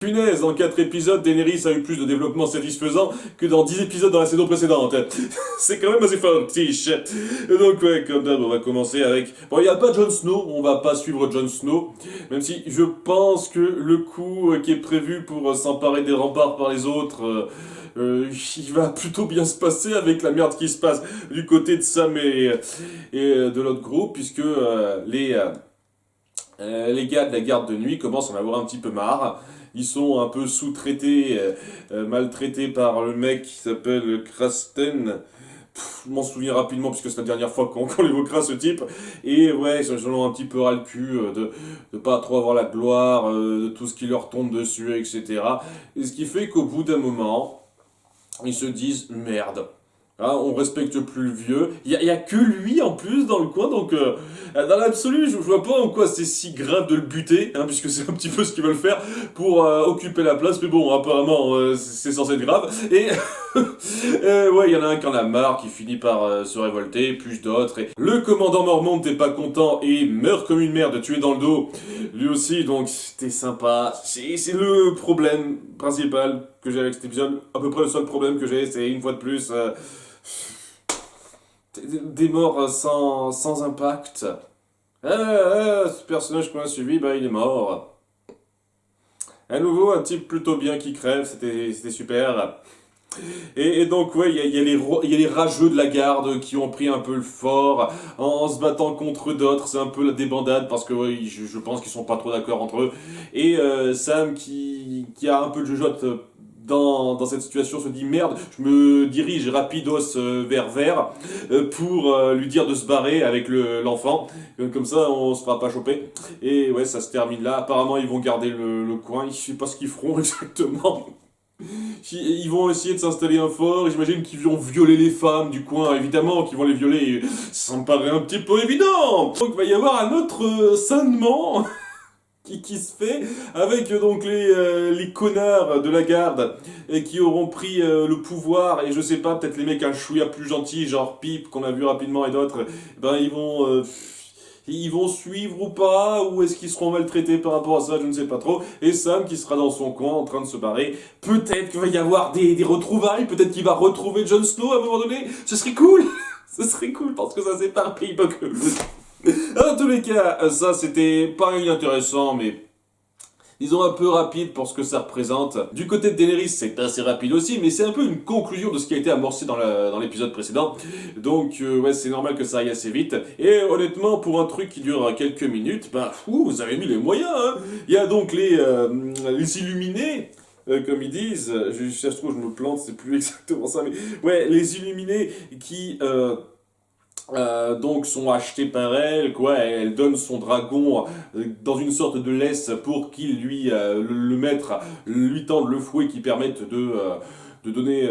Punaise, dans 4 épisodes, Daenerys a eu plus de développement satisfaisant que dans 10 épisodes dans la saison précédente. C'est quand même assez fortiche. Donc ouais, comme d'hab, on va commencer avec... Bon, il n'y a pas Jon Snow, on va pas suivre Jon Snow, même si je pense que le coup qui est prévu pour s'emparer des remparts par les autres... il va plutôt bien se passer avec la merde qui se passe du côté de Sam et de l'autre groupe, puisque les gars de la garde de nuit commencent à en avoir un petit peu marre. Ils sont un peu sous-traités, maltraités par le mec qui s'appelle Krasten. Je m'en souviens rapidement puisque c'est la dernière fois qu'on évoquera ce type. Et ouais, ils ont un petit peu ras le cul de pas trop avoir la gloire, de tout ce qui leur tombe dessus, etc. Et ce qui fait qu'au bout d'un moment, ils se disent merde. Hein, on respecte plus le vieux. Il y a que lui en plus dans le coin, donc dans l'absolu, je vois pas en quoi c'est si grave de le buter, hein, puisque c'est un petit peu ce qu'ils veulent faire pour occuper la place. Mais bon, apparemment, c'est censé être grave. Et ouais, il y en a un qui en a marre, qui finit par se révolter, plus d'autres. Et le commandant Mormont n'est pas content et meurt comme une merde, tué dans le dos. Lui aussi, donc c'était sympa. C'est le problème principal que j'ai avec cet épisode. À peu près le seul problème que j'ai, c'est une fois de plus... des morts sans impact. Ce personnage qu'on a suivi, bah il est mort. À nouveau, un type plutôt bien qui crève, c'était super. Et donc, ouais, il y a les rageux de la garde qui ont pris un peu le fort en se battant contre d'autres. C'est un peu la débandade parce que ouais, je pense qu'ils sont pas trop d'accord entre eux. Et Sam qui a un peu de jugeote dans cette situation se dit merde, je me dirige rapidos vers Vert pour lui dire de se barrer avec l'enfant. Comme ça, on se fera pas choper. Et ouais, ça se termine là. Apparemment, ils vont garder le coin. Je sais pas ce qu'ils feront exactement. Ils vont essayer de s'installer un fort, j'imagine qu'ils vont violer les femmes du coin, évidemment qu'ils vont les violer, ça me paraît un petit peu évident. Donc il va y avoir un autre sainement qui se fait avec donc les connards de la garde qui auront pris le pouvoir, et je sais pas, peut-être les mecs un chouïa plus gentils, genre Pipe qu'on a vu rapidement et d'autres, ben ils vont suivre ou pas, ou est-ce qu'ils seront maltraités par rapport à ça, je ne sais pas trop. Et Sam qui sera dans son coin en train de se barrer. Peut-être qu'il va y avoir des retrouvailles, peut-être qu'il va retrouver Jon Snow à un moment donné. Ce serait cool. Ce serait cool parce que ça s'éparpille pas que... En tous les cas, ça c'était pas inintéressant, mais... disons un peu rapide pour ce que ça représente. Du côté de Daenerys, c'est assez rapide aussi, mais c'est un peu une conclusion de ce qui a été amorcé dans l'épisode précédent. Donc ouais, c'est normal que ça aille assez vite. Et honnêtement, pour un truc qui dure quelques minutes, bah vous avez mis les moyens. Hein. Il y a donc les illuminés. Comme ils disent, ça se trouve je me plante, c'est plus exactement ça, mais ouais, les illuminés qui donc sont achetés par elle, quoi. Elle donne son dragon dans une sorte de laisse pour qu'il le maître lui tende le fouet qui permette de donner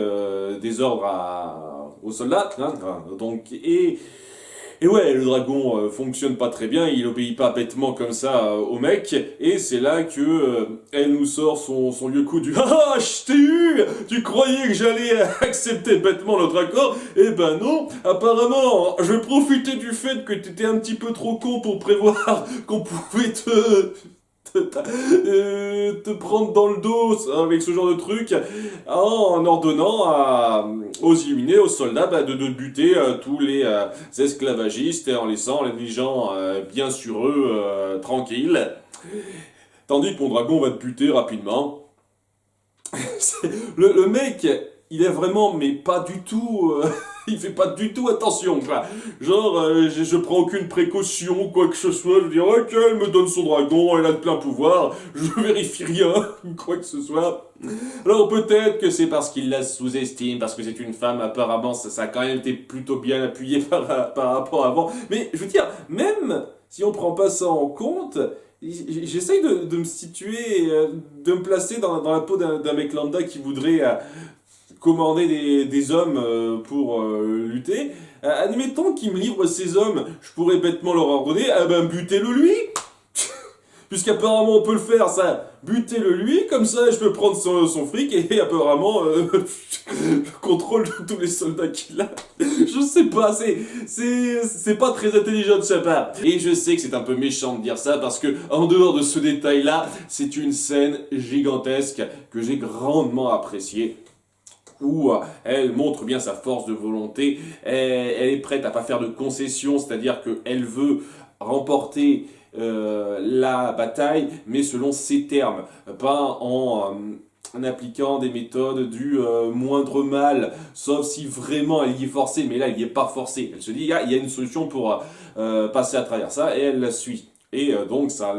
des ordres aux soldats. Hein. Donc et ouais, le dragon fonctionne pas très bien, il obéit pas bêtement comme ça au mec, et c'est là que elle nous sort son vieux coup du ah, je t'ai eu. Tu croyais que j'allais accepter bêtement notre accord? Eh ben non, apparemment, je vais profiter du fait que t'étais un petit peu trop con pour prévoir qu'on pouvait te prendre dans le dos avec ce genre de truc en ordonnant aux illuminés, aux soldats de buter tous les esclavagistes et en laissant les gens bien sur eux tranquilles. Tandis que mon dragon va te buter rapidement. Le mec, il est vraiment, mais pas du tout... il fait pas du tout attention, quoi. Genre, je prends aucune précaution, quoi que ce soit. Je dis, ok, elle me donne son dragon, elle a de plein pouvoir. Je vérifie rien, quoi que ce soit. Alors peut-être que c'est parce qu'il la sous-estime, parce que c'est une femme, apparemment, ça a quand même été plutôt bien appuyé par rapport à avant. Mais, je veux dire, même si on prend pas ça en compte... j'essaye de me situer, de me placer dans la peau d'un mec lambda qui voudrait commander des hommes pour lutter. Admettons qu'il me livre ces hommes, je pourrais bêtement leur ordonner, ah ben butez-le lui. Puisqu'apparemment on peut le faire, ça, butez-le lui, comme ça je peux prendre son fric et apparemment je contrôle tous les soldats qu'il a. Je sais pas, c'est pas très intelligent de sa part. Et je sais que c'est un peu méchant de dire ça parce que en dehors de ce détail-là, c'est une scène gigantesque que j'ai grandement appréciée, où elle montre bien sa force de volonté, elle est prête à pas faire de concessions, c'est-à-dire qu'elle veut remporter la bataille, mais selon ses termes, pas en appliquant des méthodes du moindre mal, sauf si vraiment elle y est forcée, mais là elle y est pas forcée. Elle se dit, il y a une solution pour passer à travers ça, et elle la suit. Et donc ça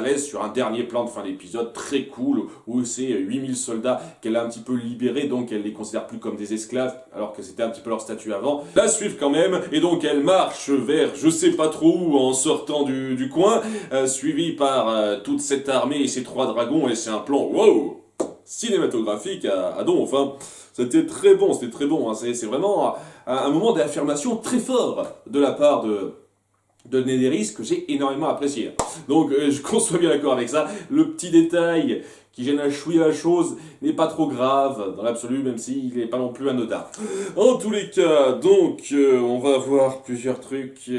laisse sur un dernier plan de fin d'épisode très cool où c'est 8000 soldats qu'elle a un petit peu libérés, donc elle les considère plus comme des esclaves alors que c'était un petit peu leur statut avant. La suivent quand même et donc elle marche vers je sais pas trop où en sortant du coin, suivie par toute cette armée et ces 3 dragons, et c'est un plan wow cinématographique à don. Enfin, c'était très bon, hein. C'est vraiment un moment d'affirmation très fort de la part de Daenerys que j'ai énormément apprécié. Donc je conçois bien d'accord avec ça. Le petit détail qui gêne un chouïa la chose n'est pas trop grave dans l'absolu, même s'il n'est pas non plus anodin. En tous les cas, donc on va voir plusieurs trucs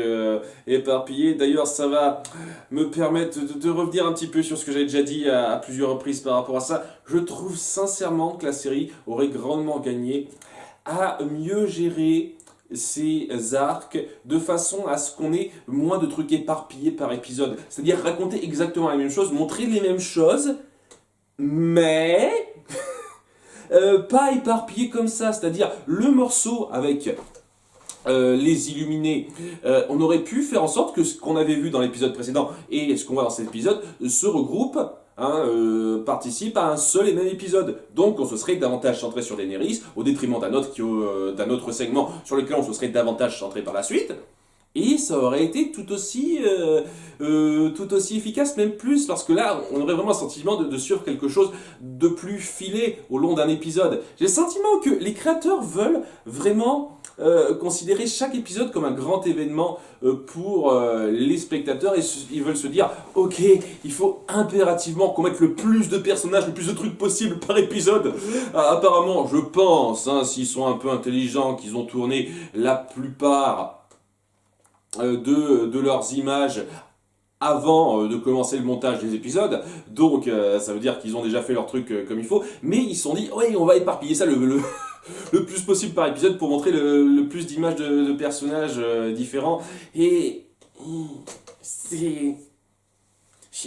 éparpillés. D'ailleurs, ça va me permettre de revenir un petit peu sur ce que j'ai déjà dit à plusieurs reprises par rapport à ça. Je trouve sincèrement que la série aurait grandement gagné à mieux gérer ces arcs de façon à ce qu'on ait moins de trucs éparpillés par épisode. C'est-à-dire raconter exactement la même chose, montrer les mêmes choses, mais pas éparpillé comme ça. C'est-à-dire le morceau avec les illuminés, on aurait pu faire en sorte que ce qu'on avait vu dans l'épisode précédent et ce qu'on voit dans cet épisode se regroupe, participe à un seul et même épisode. Donc on se serait davantage centré sur Daenerys au détriment d'un autre segment sur lequel on se serait davantage centré par la suite. Et ça aurait été tout aussi efficace, même plus, parce que là, on aurait vraiment le sentiment de suivre quelque chose de plus filé au long d'un épisode. J'ai le sentiment que les créateurs veulent vraiment considérer chaque épisode comme un grand événement pour les spectateurs, et ils veulent se dire, ok, il faut impérativement qu'on mette le plus de personnages, le plus de trucs possible par épisode. Apparemment, je pense, s'ils sont un peu intelligents, qu'ils ont tourné la plupart de leurs images avant de commencer le montage des épisodes, donc ça veut dire qu'ils ont déjà fait leur truc comme il faut, mais ils se sont dit, ouais, on va éparpiller ça le plus possible par épisode pour montrer le plus d'images de personnages différents, et c'est...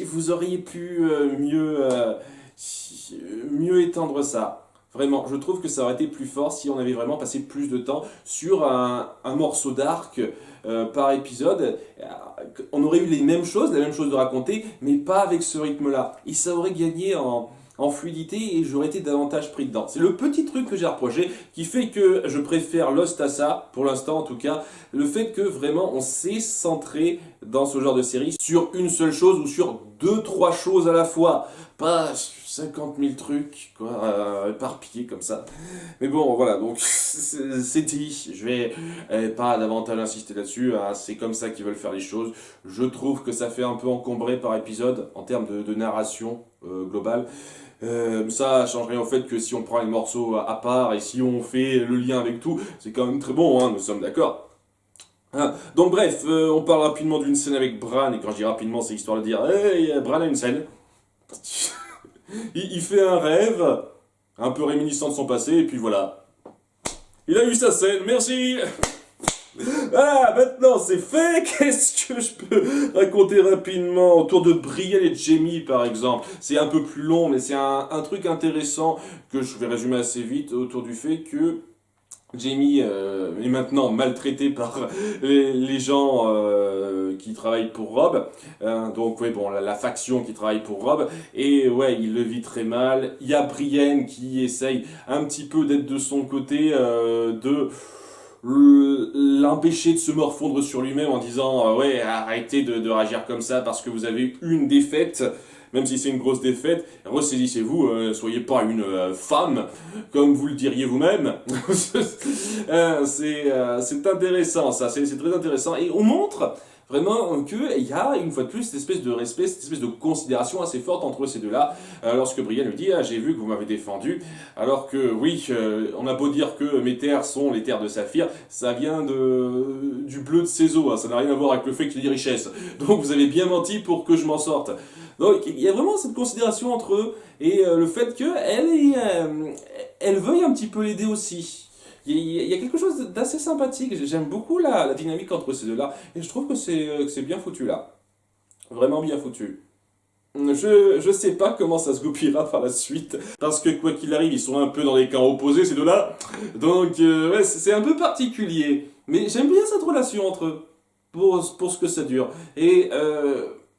Vous auriez pu mieux étendre ça. Vraiment, je trouve que ça aurait été plus fort si on avait vraiment passé plus de temps sur un morceau d'arc par épisode. On aurait eu les mêmes choses, la même chose de raconter, mais pas avec ce rythme-là. Et ça aurait gagné en fluidité et j'aurais été davantage pris dedans. C'est le petit truc que j'ai reproché qui fait que je préfère Lost à ça, pour l'instant en tout cas, le fait que vraiment on s'est centré dans ce genre de série sur une seule chose ou sur 2-3 choses à la fois, pas 50 000 trucs quoi, éparpillés comme ça. Mais bon voilà, donc c'est dit, je vais pas davantage insister là-dessus, c'est comme ça qu'ils veulent faire les choses. Je trouve que ça fait un peu encombré par épisode en termes de narration globale. Ça change rien au fait que si on prend les morceaux à part et si on fait le lien avec tout, c'est quand même très bon, nous sommes d'accord. Donc bref, on parle rapidement d'une scène avec Bran, et quand je dis rapidement, c'est histoire de dire hey, Bran a une scène. il fait un rêve, un peu réminiscent de son passé, et puis voilà. Il a eu sa scène, merci. Ah, maintenant c'est fait. Qu'est-ce que je peux raconter rapidement autour de Brienne et Jaime par exemple? C'est un peu plus long, mais c'est un truc intéressant que je vais résumer assez vite autour du fait que Jaime est maintenant maltraité par les gens qui travaillent pour Robb. Donc ouais, bon, la faction qui travaille pour Robb. Et ouais, il le vit très mal. Il y a Brienne qui essaye un petit peu d'être de son côté, de l'empêcher de se morfondre sur lui-même en disant ouais, arrêtez de réagir comme ça parce que vous avez eu une défaite. Même si c'est une grosse défaite, ressaisissez-vous, soyez pas une femme, comme vous le diriez vous-même. C'est intéressant ça, c'est très intéressant. Et on montre Vraiment qu'il y a, une fois de plus, cette espèce de respect, cette espèce de considération assez forte entre ces deux-là. Lorsque Brienne lui dit « Ah, j'ai vu que vous m'avez défendu », alors que, oui, on a beau dire que mes terres sont les terres de Saphir, ça vient du bleu de ses eaux, hein, ça n'a rien à voir avec le fait qu'il y ait des richesses. Donc vous avez bien menti pour que je m'en sorte. Donc il y a vraiment cette considération entre eux, et le fait elle veuille un petit peu l'aider aussi. Il y a quelque chose d'assez sympathique. J'aime beaucoup la dynamique entre ces deux-là. Et je trouve que c'est bien foutu là. Vraiment bien foutu. Je sais pas comment ça se goupillera par la suite. Parce que quoi qu'il arrive, ils sont un peu dans les camps opposés, ces deux-là. Donc, ouais, c'est un peu particulier. Mais j'aime bien cette relation entre eux. Pour ce que ça dure. Et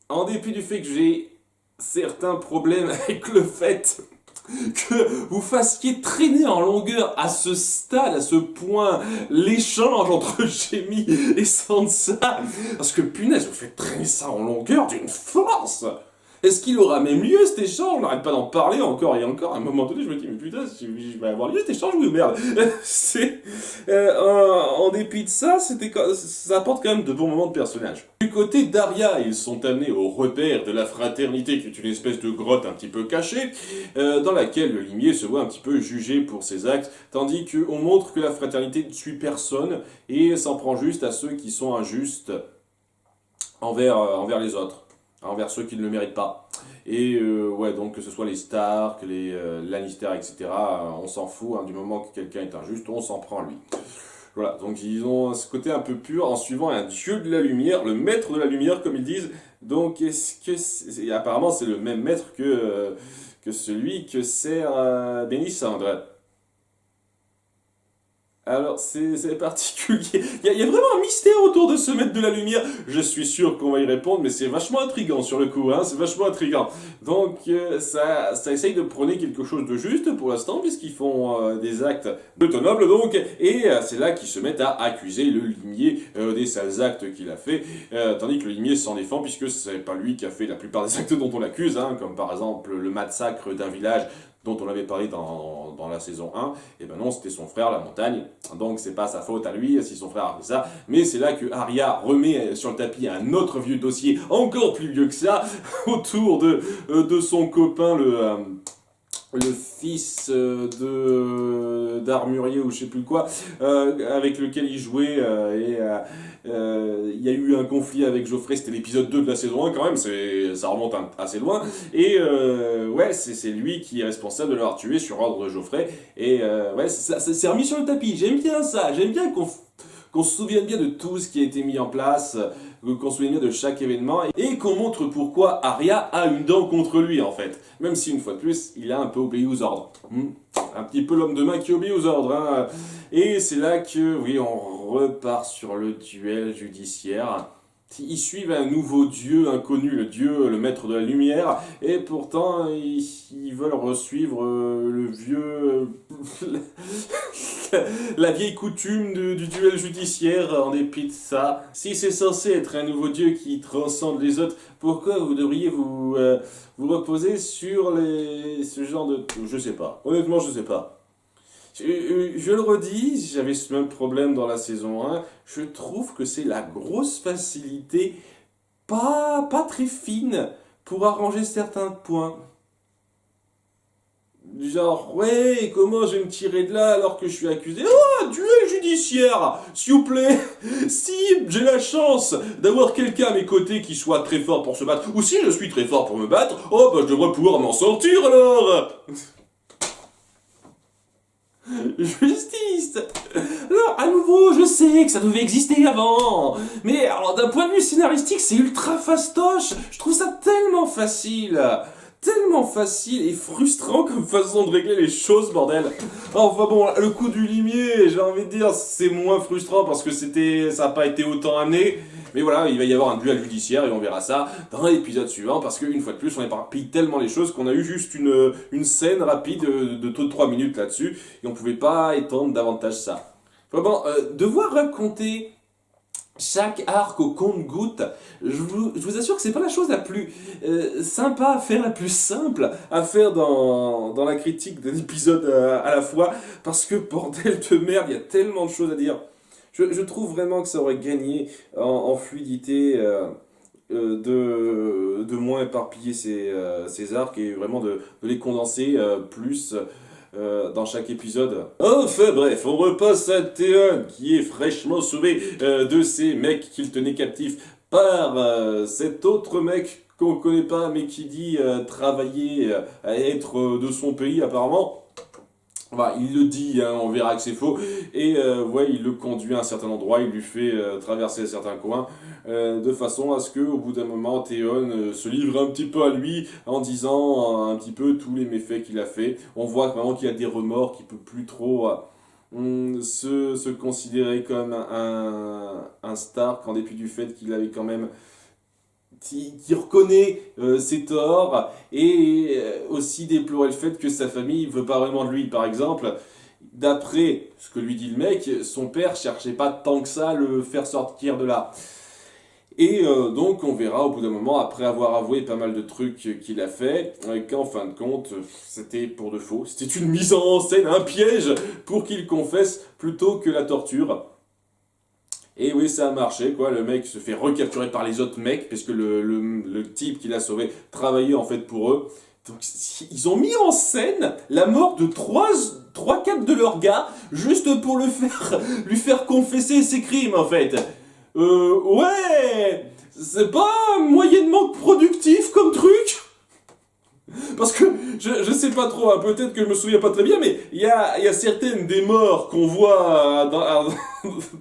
en dépit du fait que j'ai certains problèmes avec le fait que vous fassiez traîner en longueur à ce stade, à ce point, l'échange entre Jamie et Sansa. Parce que punaise, vous faites traîner ça en longueur d'une force. Est-ce qu'il aura même lieu cet échange? On n'arrête pas d'en parler encore et encore. À un moment donné, je me dis, mais putain, je vais avoir lieu cet échange, oui, merde. En dépit de ça, ça apporte quand même de bons moments de personnage. Du côté d'Arya, ils sont amenés au repère de la fraternité, qui est une espèce de grotte un petit peu cachée, dans laquelle le limier se voit un petit peu jugé pour ses actes, tandis qu'on montre que la fraternité ne suit personne et s'en prend juste à ceux qui sont injustes envers les autres. Envers ceux qui ne le méritent pas. Et ouais, donc que ce soit les Stark, les Lannister, etc., on s'en fout, hein, du moment que quelqu'un est injuste, on s'en prend à lui. Voilà, donc ils ont ce côté un peu pur en suivant un dieu de la lumière, le maître de la lumière, comme ils disent. Donc apparemment c'est le même maître que celui que sert Mélisandre. Alors, c'est particulier. Il y a vraiment un mystère autour de ce maître de la lumière. Je suis sûr qu'on va y répondre, mais c'est vachement intriguant sur le coup, hein. C'est vachement intriguant. Donc, ça essaye de prôner quelque chose de juste pour l'instant, puisqu'ils font des actes plutôt nobles, donc. Et c'est là qu'ils se mettent à accuser le limier des sales actes qu'il a fait. Tandis que le limier s'en défend, puisque c'est pas lui qui a fait la plupart des actes dont on l'accuse, hein, comme par exemple le massacre d'un village dont on avait parlé dans la saison 1, et ben non, c'était son frère, la montagne, donc c'est pas sa faute à lui si son frère a fait ça, mais c'est là que Arya remet sur le tapis un autre vieux dossier, encore plus vieux que ça, autour de son copain, le fils d'armurier ou je sais plus quoi, avec lequel il jouait, il y a eu un conflit avec Geoffrey, c'était l'épisode 2 de la saison 1 quand même, ça remonte assez loin, et ouais, c'est lui qui est responsable de l'avoir tué sur ordre de Geoffrey, et ouais, c'est remis sur le tapis, j'aime bien ça, j'aime bien qu'on se souvienne bien de tout ce qui a été mis en place, qu'on se souvienne bien de chaque événement, et qu'on montre pourquoi Arya a une dent contre lui en fait. Même si une fois de plus, il a un peu obéi aux ordres. Un petit peu l'homme de main qui obéit aux ordres. Hein. Et c'est là que, oui, on repart sur le duel judiciaire. Ils suivent un nouveau dieu inconnu, le maître de la lumière, et pourtant ils veulent resuivre le vieux, la vieille coutume du duel judiciaire en dépit de ça. Si c'est censé être un nouveau dieu qui transcende les autres, pourquoi vous devriez vous reposer sur ce genre de... Je sais pas, honnêtement je sais pas. Je le redis, j'avais ce même problème dans la saison 1, je trouve que c'est la grosse facilité, pas très fine, pour arranger certains points. Genre, ouais, comment je vais me tirer de là alors que je suis accusé? Oh, duel judiciaire, s'il vous plaît. Si j'ai la chance d'avoir quelqu'un à mes côtés qui soit très fort pour se battre, ou si je suis très fort pour me battre, oh, bah je devrais pouvoir m'en sortir alors. Justice. Alors, à nouveau, je sais que ça devait exister avant, mais alors d'un point de vue scénaristique, c'est ultra fastoche. Je trouve ça tellement facile et frustrant comme façon de régler les choses, bordel. Enfin bon, le coup du limier, j'ai envie de dire, c'est moins frustrant parce que ça n'a pas été autant amené. Mais voilà, il va y avoir un duel judiciaire et on verra ça dans l'épisode suivant parce qu'une fois de plus, on éparpille tellement les choses qu'on a eu juste une scène rapide de 3 minutes là-dessus et on pouvait pas étendre davantage ça. Enfin bon, devoir raconter chaque arc au compte-gouttes, je vous assure que c'est pas la chose la plus sympa à faire, la plus simple à faire dans la critique d'un épisode à la fois, parce que bordel de merde, il y a tellement de choses à dire. Je trouve vraiment que ça aurait gagné en fluidité de moins éparpiller ces arcs et vraiment de les condenser plus dans chaque épisode. Enfin bref, on repasse à Théon qui est fraîchement sauvé de ces mecs qu'il tenait captifs par cet autre mec qu'on connaît pas mais qui dit travailler à être de son pays apparemment. Enfin, il le dit, hein, on verra que c'est faux. Et ouais, il le conduit à un certain endroit, il lui fait traverser certains coins, de façon à ce que, au bout d'un moment, Théon se livre un petit peu à lui en disant un petit peu tous les méfaits qu'il a fait. On voit vraiment qu'il a des remords, qu'il peut plus trop se considérer comme un Stark en dépit du fait qu'il avait quand même qui reconnaît ses torts et aussi déplorer le fait que sa famille veut pas vraiment de lui. Par exemple, d'après ce que lui dit le mec, son père cherchait pas tant que ça à le faire sortir de là. Et donc on verra au bout d'un moment, après avoir avoué pas mal de trucs qu'il a fait, qu'en fin de compte, c'était pour de faux. C'était une mise en scène, un piège pour qu'il confesse plutôt que la torture. Et oui, ça a marché, quoi. Le mec se fait recapturer par les autres mecs, parce que le type qui l'a sauvé travaillait en fait pour eux. Donc, ils ont mis en scène la mort de 3-4 de leurs gars, juste pour lui faire confesser ses crimes, en fait. Ouais, c'est pas moyennement productif comme truc. Parce que je sais pas trop, hein, peut-être que je me souviens pas très bien, mais il y a certaines des morts qu'on voit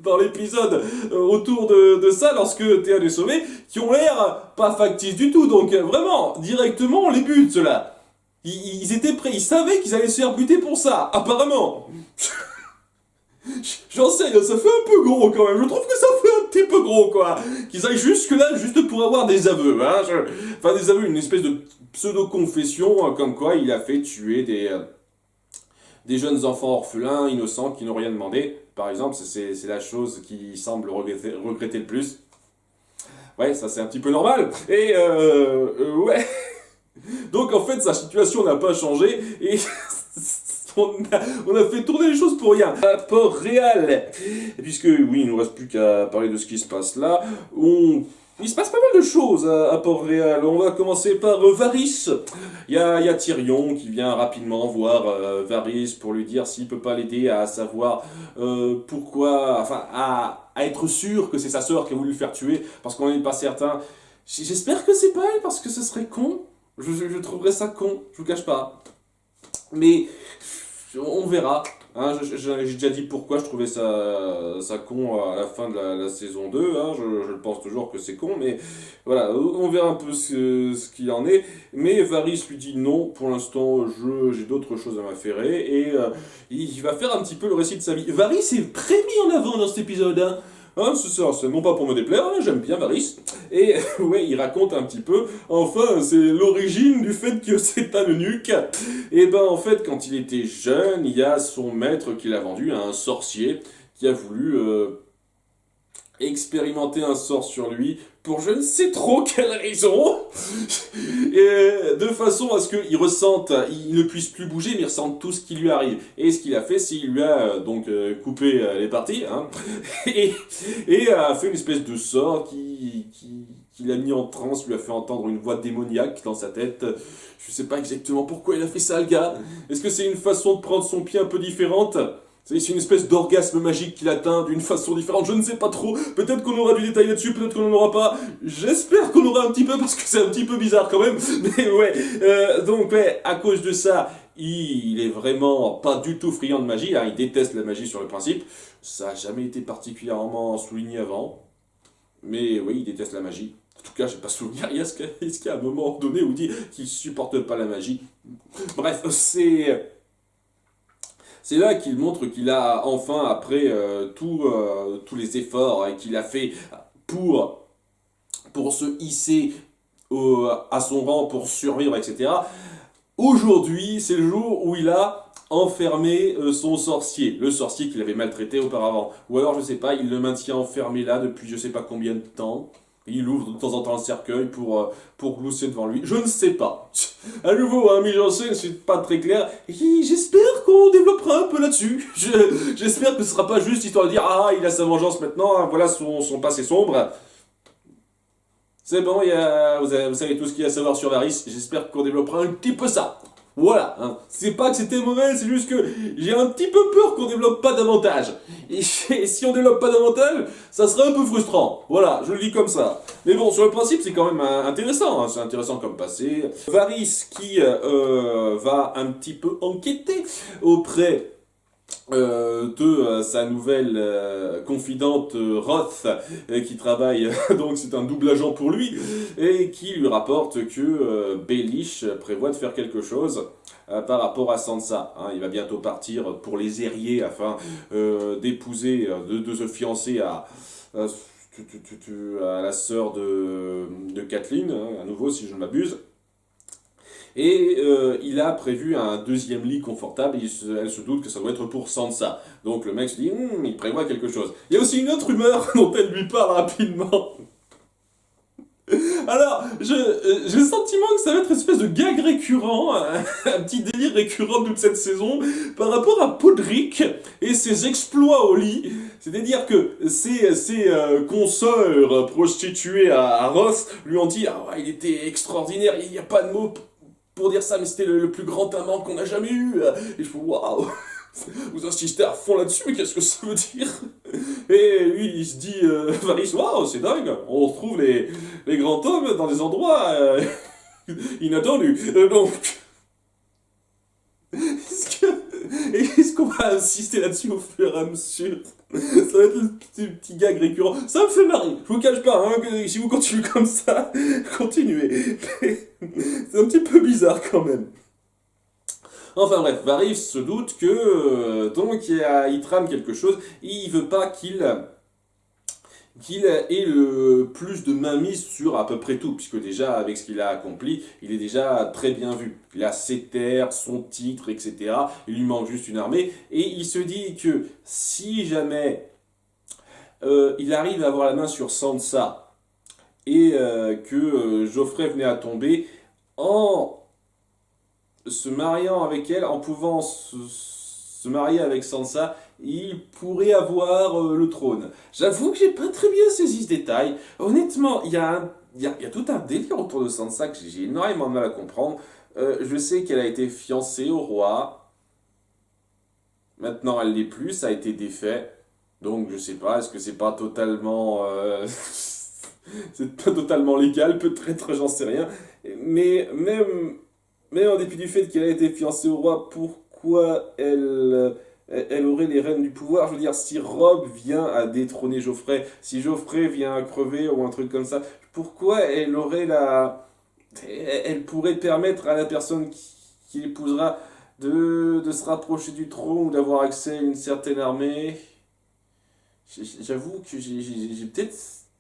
dans l'épisode autour de ça, lorsque Théon est sauvé, qui ont l'air pas factices du tout. Donc vraiment, directement, on les bute, ceux-là. Ils étaient prêts, ils savaient qu'ils allaient se faire buter pour ça, apparemment. J'en sais, ça fait un peu gros quand même. Je trouve que ça fait un petit peu gros, quoi. Qu'ils aillent jusque-là, juste pour avoir des aveux. Hein. Enfin, des aveux, une espèce de pseudo-confession, comme quoi il a fait tuer des jeunes enfants orphelins, innocents, qui n'ont rien demandé. Par exemple, c'est la chose qui semble regretter le plus. Ouais, ça c'est un petit peu normal. Et ouais. Donc en fait, sa situation n'a pas changé. Et on a fait tourner les choses pour rien. À Port-Réal, puisque oui, il ne nous reste plus qu'à parler de ce qui se passe là. Il se passe pas mal de choses à Port-Réal. On va commencer par Varys. Il y a Tyrion qui vient rapidement voir Varys pour lui dire s'il peut pas l'aider à savoir pourquoi, enfin à être sûr que c'est sa sœur qui a voulu le faire tuer, parce qu'on n'est pas certain. J'espère que c'est pas elle, parce que ce serait con. Je trouverais ça con, je vous cache pas. Mais on verra. Hein, j'ai déjà dit pourquoi je trouvais ça con à la fin de la saison 2. Hein, je pense toujours que c'est con, mais voilà, on verra un peu ce qu'il en est. Mais Varys lui dit non, pour l'instant, j'ai d'autres choses à m'affairer. Et il va faire un petit peu le récit de sa vie. Varys est très mis en avant dans cet épisode. Hein. Hein, c'est ça, c'est non pas pour me déplaire, hein, j'aime bien Varys. Et ouais, il raconte un petit peu, enfin, c'est l'origine du fait que c'est un eunuque. Et ben en fait, quand il était jeune, il y a son maître qui l'a vendu à un sorcier qui a voulu expérimenter un sort sur lui pour je ne sais trop quelle raison. Et de façon à ce qu'il ressente, il ne puisse plus bouger, mais il ressente tout ce qui lui arrive. Et ce qu'il a fait, c'est qu'il lui a donc coupé les parties, hein, et a fait une espèce de sort qui l'a mis en transe, lui a fait entendre une voix démoniaque dans sa tête. Je sais pas exactement pourquoi il a fait ça, le gars. Est-ce que c'est une façon de prendre son pied un peu différente ? C'est une espèce d'orgasme magique qu'il atteint d'une façon différente, je ne sais pas trop. Peut-être qu'on aura du détail là-dessus, peut-être qu'on n'en aura pas. J'espère qu'on aura un petit peu, parce que c'est un petit peu bizarre quand même. Mais ouais, donc ouais, à cause de ça, il est vraiment pas du tout friand de magie. Hein, il déteste la magie sur le principe. Ça n'a jamais été particulièrement souligné avant. Mais oui, il déteste la magie. En tout cas, j'ai pas souvenir. Est-ce qu'il y a un moment donné où il dit qu'il supporte pas la magie ? Bref, c'est là qu'il montre qu'il a enfin, après tous les efforts qu'il a fait pour se hisser à son rang, pour survivre, etc. Aujourd'hui, c'est le jour où il a enfermé son sorcier, le sorcier qu'il avait maltraité auparavant. Ou alors, je sais pas, il le maintient enfermé là depuis je sais pas combien de temps. Il ouvre de temps en temps le cercueil pour glousser devant lui. Je ne sais pas. À nouveau, hein, mise en scène, c'est pas très clair. Et j'espère qu'on développera un peu là-dessus. J'espère que ce sera pas juste histoire de dire ah, il a sa vengeance maintenant, hein, voilà son passé sombre. C'est bon, vous savez tout ce qu'il y a à savoir sur Varys. J'espère qu'on développera un petit peu ça. Voilà, hein. C'est pas que c'était mauvais, c'est juste que j'ai un petit peu peur qu'on développe pas davantage. Et si on développe pas davantage, ça serait un peu frustrant. Voilà, je le dis comme ça. Mais bon, sur le principe, c'est quand même intéressant. Hein. C'est intéressant comme passé. Varys qui va un petit peu enquêter auprès de sa nouvelle confidente Roth qui travaille donc c'est un double agent pour lui et qui lui rapporte que Baelish prévoit de faire quelque chose par rapport à Sansa. Hein, il va bientôt partir pour les Airiers afin d'épouser, de se fiancer à, à la sœur de Catelyn, hein, à nouveau si je ne m'abuse. Et il a prévu un deuxième lit confortable, elle se doute que ça doit être pour Sansa. Donc le mec se dit, il prévoit quelque chose. Il y a aussi une autre rumeur dont elle lui parle rapidement. Alors, j'ai le sentiment que ça va être une espèce de gag récurrent, un petit délire récurrent de toute cette saison, par rapport à Podrick et ses exploits au lit. C'est-à-dire que ses consoeurs prostituées à Ross lui ont dit « Ah ouais, il était extraordinaire, il n'y a pas de mots pour dire ça, mais c'était le plus grand amant qu'on a jamais eu. » Et je fais « Waouh !» Vous insistez à fond là-dessus, mais qu'est-ce que ça veut dire? Et lui, il se dit, Varys, waouh, c'est dingue, on retrouve les grands hommes dans des endroits inattendus. Donc, est-ce qu'on va insister là-dessus au fur et à mesure? Ça va être le petit gag récurrent. Ça me fait marrer, je vous cache pas, hein, que si vous continuez comme ça, continuez. C'est un petit peu bizarre quand même. Enfin bref, Varys se doute que donc il trame quelque chose et il veut pas qu'il ait le plus de mainmise sur à peu près tout, puisque déjà avec ce qu'il a accompli, il est déjà très bien vu. Il a ses terres, son titre, etc. Il lui manque juste une armée et il se dit que si jamais il arrive à avoir la main sur Sansa et que Joffrey venait à tomber en se mariant avec elle, en pouvant se marier avec Sansa, il pourrait avoir le trône. J'avoue que j'ai pas très bien saisi ce détail. Honnêtement, il y a tout un délire autour de Sansa que j'ai énormément de mal à comprendre. Je sais qu'elle a été fiancée au roi. Maintenant, elle l'est plus, ça a été défait. Donc, je sais pas, est-ce que c'est pas totalement... c'est pas totalement légal, peut-être, j'en sais rien. Mais même... Mais en dépit du fait qu'elle a été fiancée au roi, pourquoi elle aurait les rênes du pouvoir? Je veux dire, si Robb vient à détrôner Geoffrey, si Geoffrey vient à crever ou un truc comme ça, pourquoi elle aurait la... Elle pourrait permettre à la personne qui l'épousera de se rapprocher du trône ou d'avoir accès à une certaine armée? J'avoue que j'ai peut-être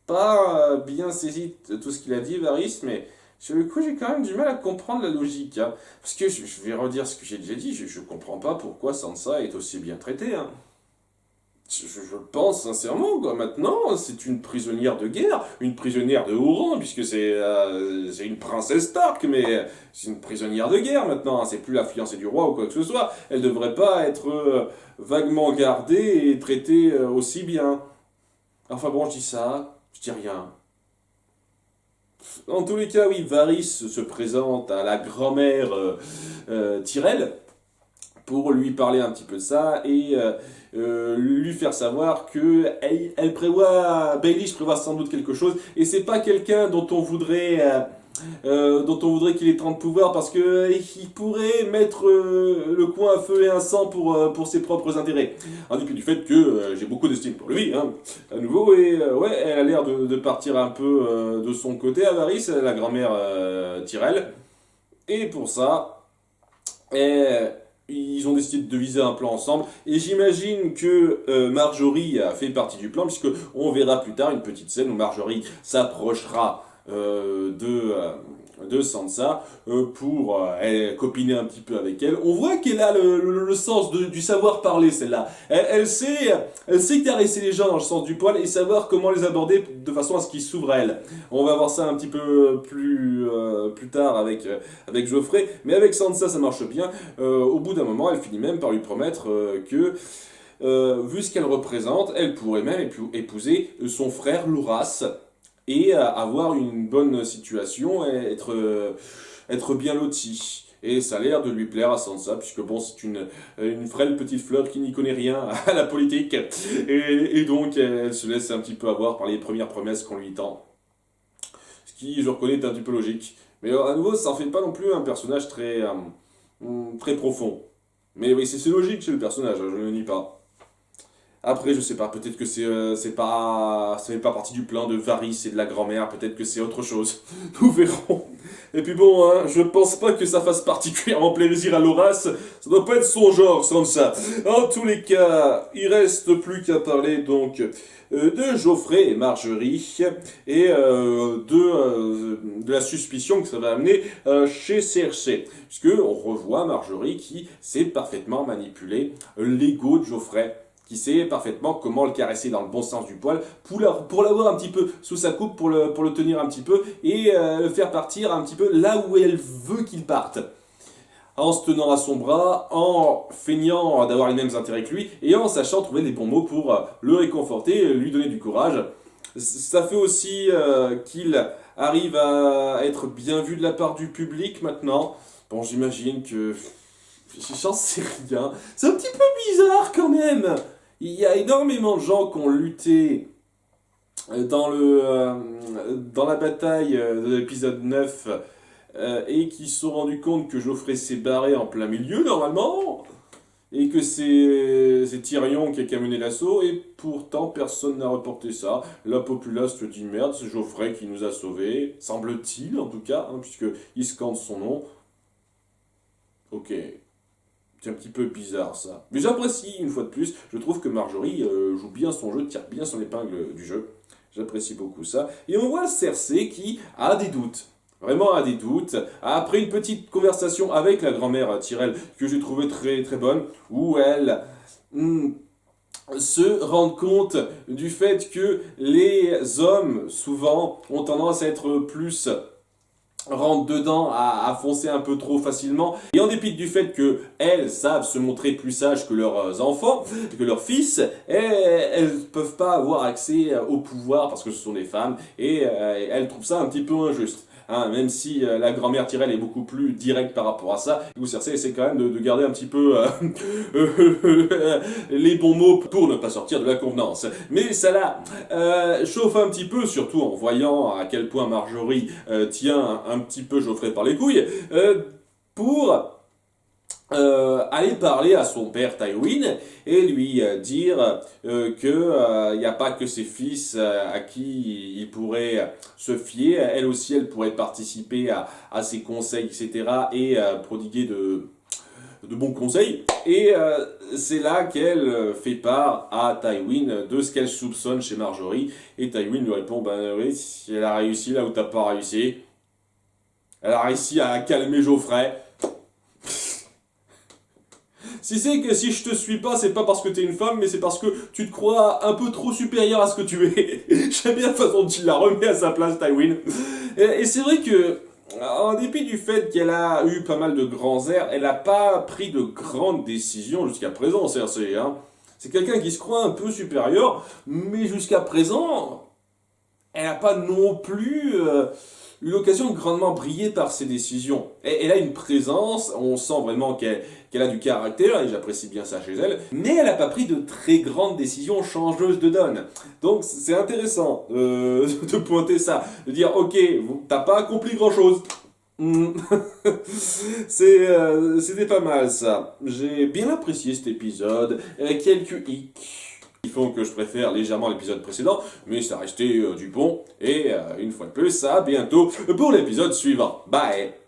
pas bien saisi tout ce qu'il a dit, Varys, mais... Sur le coup, j'ai quand même du mal à comprendre la logique. Hein. Parce que je vais redire ce que j'ai déjà dit, je comprends pas pourquoi Sansa est aussi bien traitée. Hein. Je pense sincèrement, quoi. Maintenant, c'est une prisonnière de guerre, une prisonnière de haut rang, puisque c'est une princesse Stark, mais c'est une prisonnière de guerre maintenant. Hein. C'est plus la fiancée du roi ou quoi que ce soit. Elle devrait pas être vaguement gardée et traitée aussi bien. Enfin bon, je dis ça, je dis rien. En tous les cas, oui, Varys se présente à la grand-mère Tyrell pour lui parler un petit peu de ça et lui faire savoir que elle prévoit, Baelish prévoit sans doute quelque chose et c'est pas quelqu'un dont on voudrait qu'il ait tant de pouvoir parce que il pourrait mettre le coin à feu et un sang pour ses propres intérêts. En dépit du fait que j'ai beaucoup d'estime pour lui, hein, à nouveau, et ouais, elle a l'air de partir un peu de son côté à Varys, la grand-mère Tyrell. Et pour ça, ils ont décidé de viser un plan ensemble. Et j'imagine que Marjorie a fait partie du plan, puisque on verra plus tard une petite scène où Marjorie s'approchera de Sansa pour copiner un petit peu avec elle. On voit qu'elle a le sens du savoir parler, celle-là. Elle sait caresser les gens dans le sens du poil et savoir comment les aborder de façon à ce qu'ils s'ouvrent à elle. On va voir ça un petit peu plus tard avec Joffrey, mais avec Sansa ça marche bien. Au bout d'un moment, elle finit même par lui promettre que vu ce qu'elle représente, elle pourrait même épouser son frère Loras et avoir une bonne situation et être bien lotie. Et ça a l'air de lui plaire à Sansa, puisque bon, c'est une frêle petite fleur qui n'y connaît rien à la politique. Et donc, elle se laisse un petit peu avoir par les premières promesses qu'on lui tend. Ce qui, je reconnais, est un petit peu logique. Mais à nouveau, ça en fait pas non plus un personnage très profond. Mais oui, c'est logique chez le personnage, je ne le nie pas. Après, je sais pas, peut-être que ça fait pas partie du plan de Varys et de la grand-mère, peut-être que c'est autre chose. Nous verrons. Et puis bon, hein, je pense pas que ça fasse particulièrement plaisir à Loras, ça doit pas être son genre, Sansa. En tous les cas, il reste plus qu'à parler donc de Joffrey et Marjorie et de la suspicion que ça va amener chez Cersei. Puisque on revoit Marjorie qui sait parfaitement manipuler l'ego de Joffrey, qui sait parfaitement comment le caresser dans le bon sens du poil, pour l'avoir un petit peu sous sa coupe, pour le tenir un petit peu, et le faire partir un petit peu là où elle veut qu'il parte. En se tenant à son bras, en feignant d'avoir les mêmes intérêts que lui, et en sachant trouver les bons mots pour le réconforter, lui donner du courage. Ça fait aussi qu'il arrive à être bien vu de la part du public maintenant. Bon, j'imagine que... J'en sais rien. C'est un petit peu bizarre quand même. Il y a énormément de gens qui ont lutté dans la bataille de l'épisode 9 et qui se sont rendus compte que Joffrey s'est barré en plein milieu normalement et que c'est Tyrion qui a mené l'assaut et pourtant personne n'a reporté ça. La populace se dit merde, c'est Joffrey qui nous a sauvés, semble-t-il en tout cas, hein, puisqu'il scande son nom. Ok. C'est un petit peu bizarre ça. Mais j'apprécie, une fois de plus, je trouve que Marjorie joue bien son jeu, tire bien son épingle du jeu. J'apprécie beaucoup ça. Et on voit Cersei qui a des doutes. Vraiment a des doutes. Après une petite conversation avec la grand-mère Tyrell, que j'ai trouvé très très bonne, où elle se rend compte du fait que les hommes, souvent, ont tendance à être plus... rentrent dedans à foncer un peu trop facilement et en dépit du fait que elles savent se montrer plus sages que leurs enfants, que leurs fils, elles peuvent pas avoir accès au pouvoir parce que ce sont des femmes et elles trouvent ça un petit peu injuste. Hein, même si la grand-mère Tyrell est beaucoup plus directe par rapport à ça, vous Cersei essaie quand même de garder un petit peu les bons mots pour ne pas sortir de la convenance. Mais ça la chauffe un petit peu, surtout en voyant à quel point Marjorie tient un petit peu Joffrey par les couilles, pour aller parler à son père Tywin et lui dire que il n'y a pas que ses fils à qui il pourrait se fier, elle aussi elle pourrait participer à ses conseils, etc. et prodiguer de bons conseils. Et c'est là qu'elle fait part à Tywin de ce qu'elle soupçonne chez Marjorie. Et Tywin lui répond, ben oui, elle a réussi là où t'as pas réussi. Elle a réussi à calmer Geoffrey. Si c'est que si je te suis pas, c'est pas parce que t'es une femme, mais c'est parce que tu te crois un peu trop supérieur à ce que tu es. J'aime bien la façon dont il la remet à sa place, Tywin. Et c'est vrai que, en dépit du fait qu'elle a eu pas mal de grands airs, elle n'a pas pris de grandes décisions jusqu'à présent, Cersei. Hein. C'est quelqu'un qui se croit un peu supérieur, mais jusqu'à présent, elle n'a pas non plus eu l'occasion de grandement briller par ses décisions. Elle a une présence, on sent vraiment qu'elle a du caractère, et j'apprécie bien ça chez elle, mais elle n'a pas pris de très grandes décisions changeuses de donne. Donc c'est intéressant de pointer ça, de dire ok, t'as pas accompli grand chose. C'était pas mal ça. J'ai bien apprécié cet épisode, quelques hicks qui font que je préfère légèrement l'épisode précédent, mais ça restait du bon, et une fois de plus, à bientôt pour l'épisode suivant. Bye!